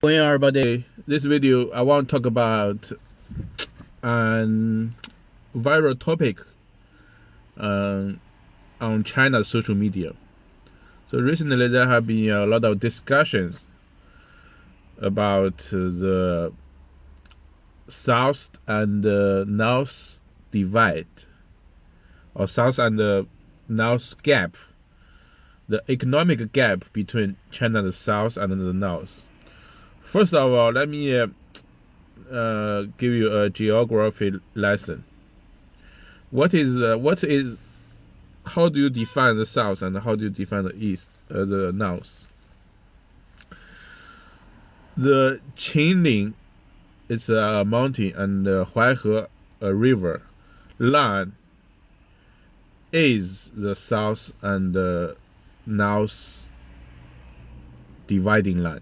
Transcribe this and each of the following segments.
Hey everybody, this video I want to talk about an viral topic on China's social media. So recently there have been a lot of discussions about the South and North divide, or South and North gap, the economic gap between China, the South and the North. First of all, let me give you a geography lesson. What is how do you define the South and how do you define the East, the North? The Qinling is a mountain and the Huaihe a river. Line is the South and the North dividing line.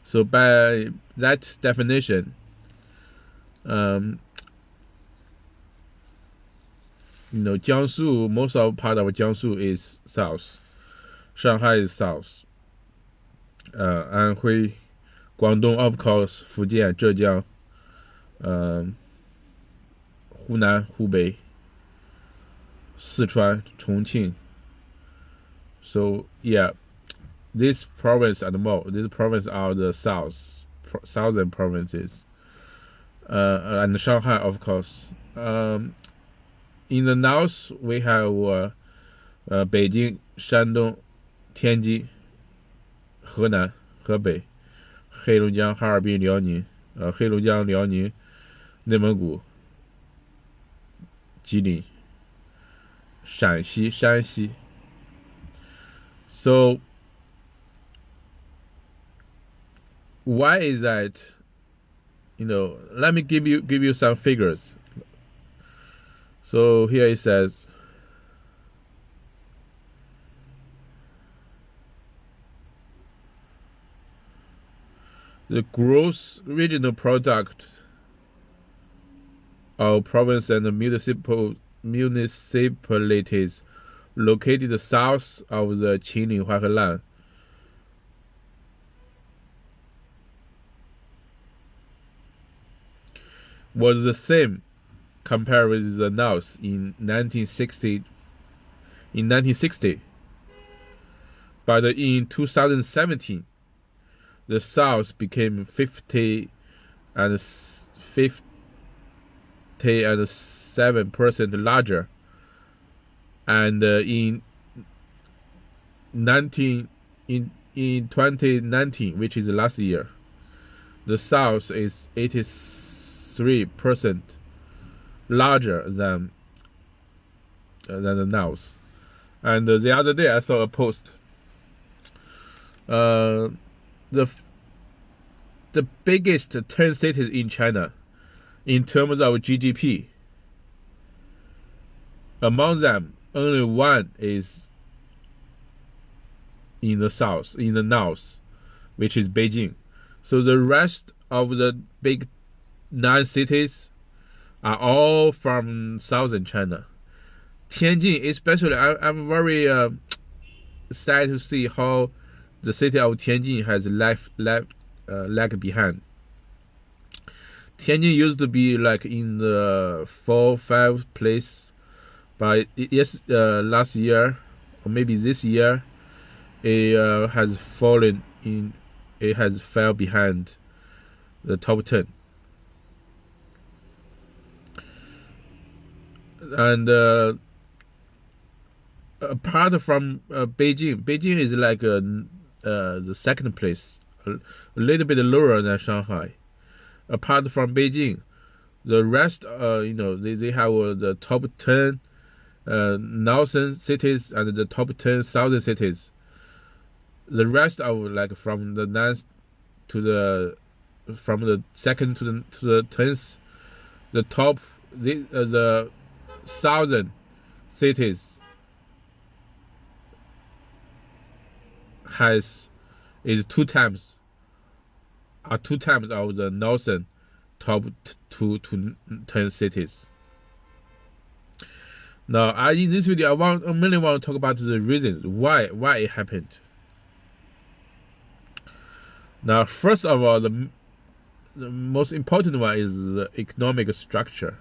So by that definition, Jiangsu, most of part of Jiangsu is south. Shanghai is south. Anhui, Guangdong, of course, Fujian, Zhejiang, Hunan, Hubei, Sichuan, Chongqing. So yeah, this province and more. These provinces are the southern provinces, and Shanghai, of course. In the north, we have Beijing, Shandong, Tianjin, Henan, Hebei, 黑龙江、哈尔滨、辽宁，黑龙江、辽宁、内蒙古、吉林、陕西、山西。So why is that? Let me give you some figures. So here it says the gross regional product of province and municipalities located south of the Qinling Huaihe Line was the same compared with the North in 1960. But in 2017, the South became 57% larger, and in 2019, which is last year, the South is 83% larger than the North. And the other day I saw a post. The biggest 10 cities in China in terms of GDP, among them only one is in the north, which is Beijing. So the rest of the big 9 cities are all from southern China. Tianjin, especially, I'm very sad to see how the city of Tianjin has lagged behind. Tianjin used to be like in the 4-5 place, but last year or maybe this year, it has fallen in. It has fell behind the top 10. And apart from Beijing is like the second place, a little bit lower than Shanghai. Apart from Beijing, the rest, they have the top 10 northern cities and the top 10 southern cities. The rest of from the 9th to from the 2nd to the 10th, the top the southern cities is 2 times of the northern top 2 to 10 cities. Now, in this video, I mainly want to talk about the reasons why it happened. Now, first of all, the most important one is the economic structure.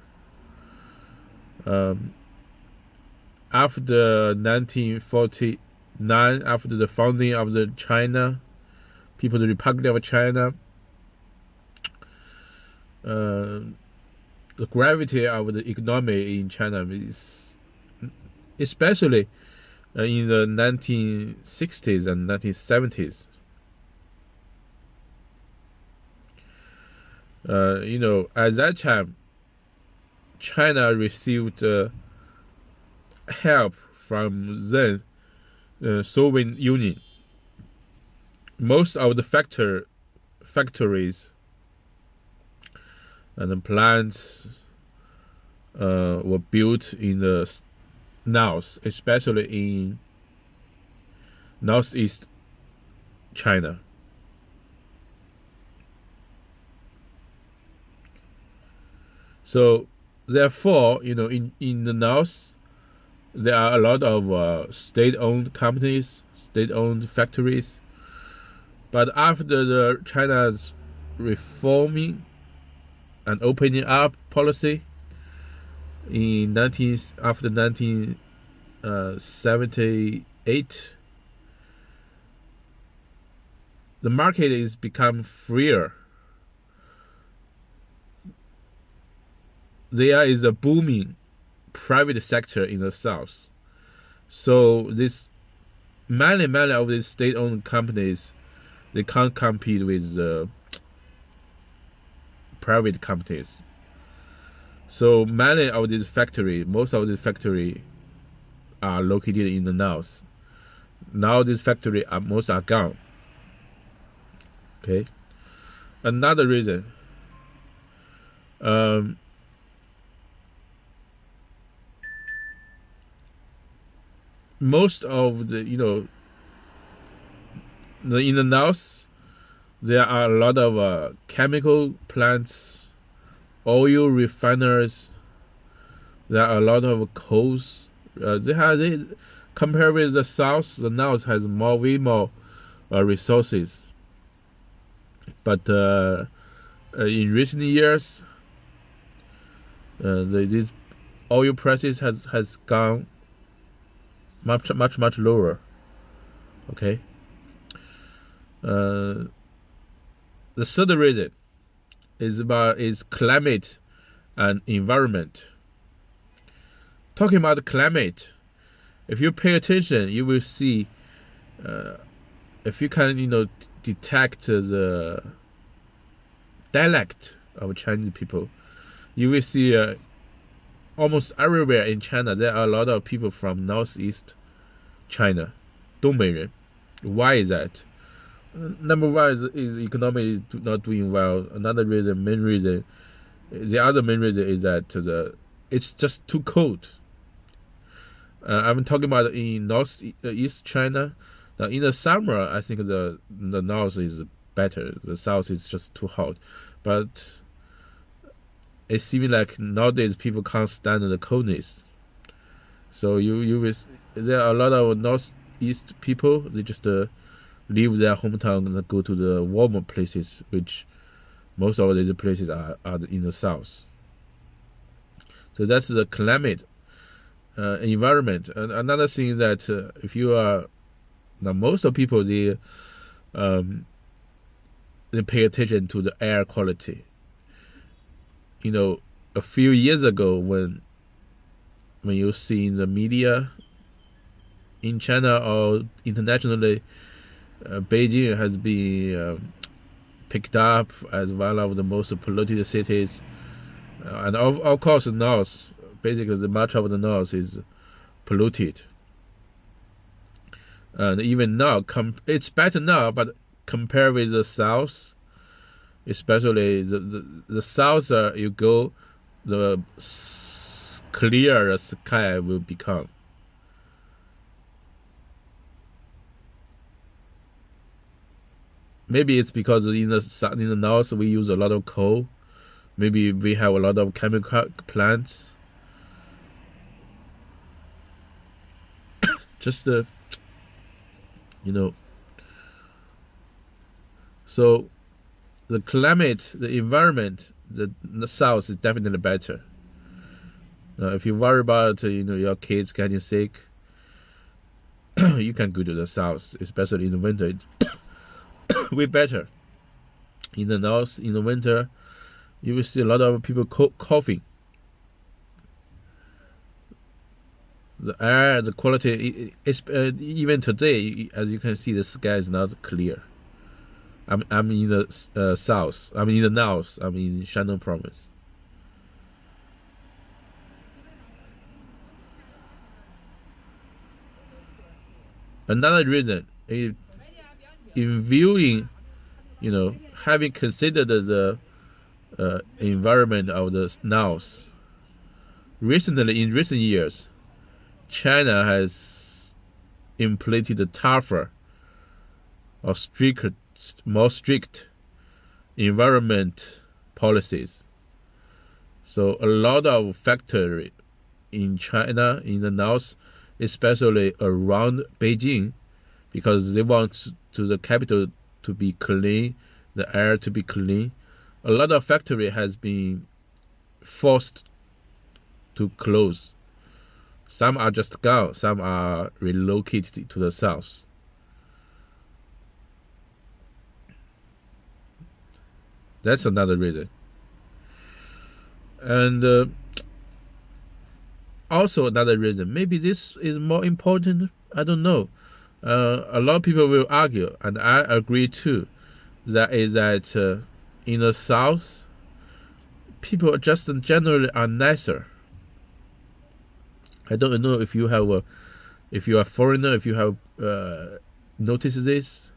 After 1949, after the founding of the China, People's Republic of China, the gravity of the economy in China is, especially in the 1960s and 1970s. At that time, China received help from then Soviet Union. Most of the factories and the plants were built in the north, especially in northeast China. So therefore, in the north, there are a lot of state-owned companies, state-owned factories. But after the China's reforming and opening up policy after 1978, the market is become freer. There is a booming private sector in the south. So many of these state-owned companies, they can't compete with private companies. So most of these factories are located in the north. Now these factories most are gone. Okay. Another reason. Most of the in the north, there are a lot of chemical plants, oil refiners. There are a lot of coals. Compared with the south, the north has way more resources. But in recent years, these oil prices has gone much lower. Okay. The third reason is climate and environment. Talking about climate, if you pay attention, you will see. If you can detect the dialect of Chinese people, you will see almost everywhere in China there are a lot of people from northeast China, 东北人. Why is that? Number one is economy is not doing well. Another main reason, the other main reason is that it's just too cold. I'm talking about in northeast China. Now in the summer, I think the north is better. The south is just too hot, but it seems like nowadays people can't stand the coldness. So there are a lot of northeast people. They just leave their hometown and go to the warmer places, which most of these places are in the south. So that's the climate, environment. And another thing is that if you are now, most of people they pay attention to the air quality. A few years ago, when you see in the media in China or internationally, Beijing has been picked up as one of the most polluted cities, and of course, the north, basically, much of the north is polluted. And even now, it's better now, but compared with the south, especially the south, you go, the clearer sky will become. Maybe it's because in the north we use a lot of coal. Maybe we have a lot of chemical plants. Just So the climate, the environment, the south is definitely better. If you worry about your kids getting sick, you can go to the south, especially in the winter. It's way better. In the north, in the winter, you will see a lot of people coughing. The air, the quality, even today, as you can see, the sky is not clear. I'm in the south. I'm in the north. I'm in Shandong province. Another reason is in viewing, having considered the environment of the north. Recently, in recent years, China has implemented tougher or more strict environment policies. So a lot of factories in China, in the north, especially around Beijing, because they want the capital to be clean, the air to be clean. A lot of factory has been forced to close. Some are just gone, some are relocated to the south. That's another reason. And also another reason, maybe this is more important, I don't know. A lot of people will argue, and I agree too, that in the south, people just generally are nicer. I don't know if you have if you are a foreigner, if you have noticed this.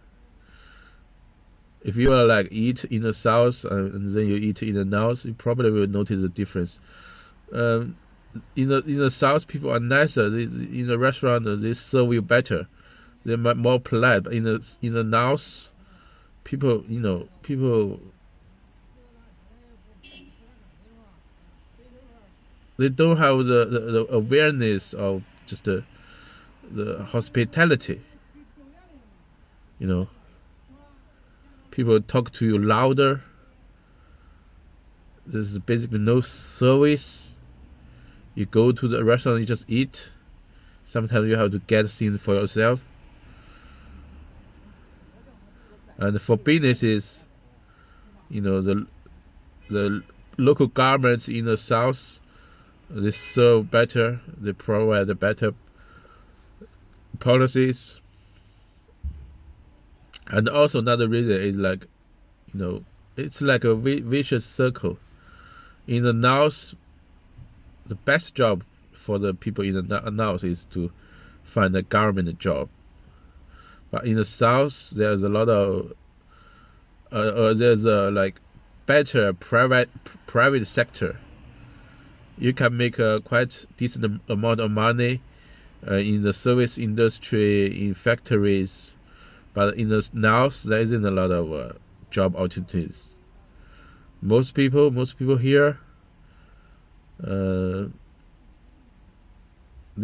If you are like eat in the south and then you eat in the north, you probably will notice the difference. In the south, people are nicer. In the restaurant, they serve you better. They're more polite. But in the north, people they don't have the awareness of just the hospitality. People talk to you louder. There's basically no service. You go to the restaurant, you just eat. Sometimes you have to get things for yourself. And for businesses, the local governments in the south, they serve better. They provide better policies. And also another reason is it's like a vicious circle. In the north, the best job for the people in the north is to find a government job. But in the south, there's a lot of there's a better private sector. You can make a quite decent amount of money in the service industry, in factories. But in the north, there isn't a lot of job opportunities. Most people here, they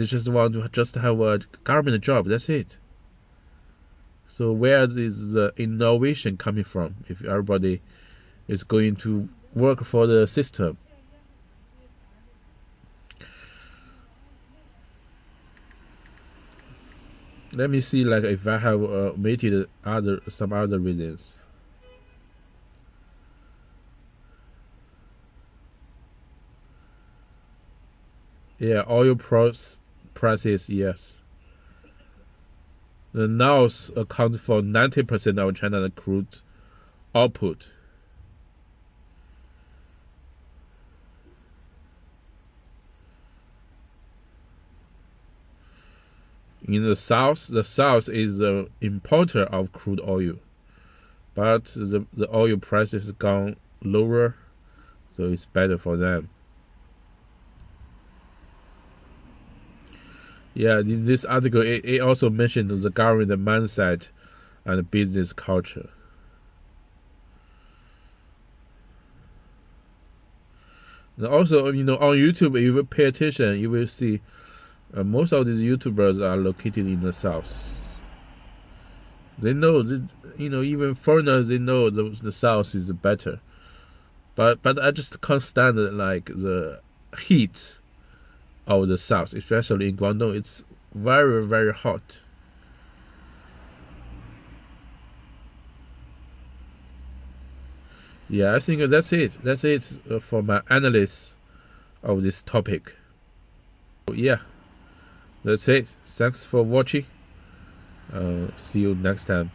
just want to just have a government job. That's it. So where is the innovation coming from if everybody is going to work for the system? Let me see if I have omitted some other reasons. Yeah, oil prices, yes. The north accounts for 90% of China's crude output. In the south is the importer of crude oil, but the oil price has gone lower, so it's better for them. Yeah, in this article, it also mentioned the government mindset and business culture. And also, on YouTube, if you pay attention, you will see most of these YouTubers are located in the south. They know that, even foreigners, they know the south is better. But I just can't stand like the heat of the south, especially in Guangdong. It's very, very hot. Yeah, I think that's it. That's it for my analysis of this topic. Yeah, that's it. Thanks for watching. See you next time.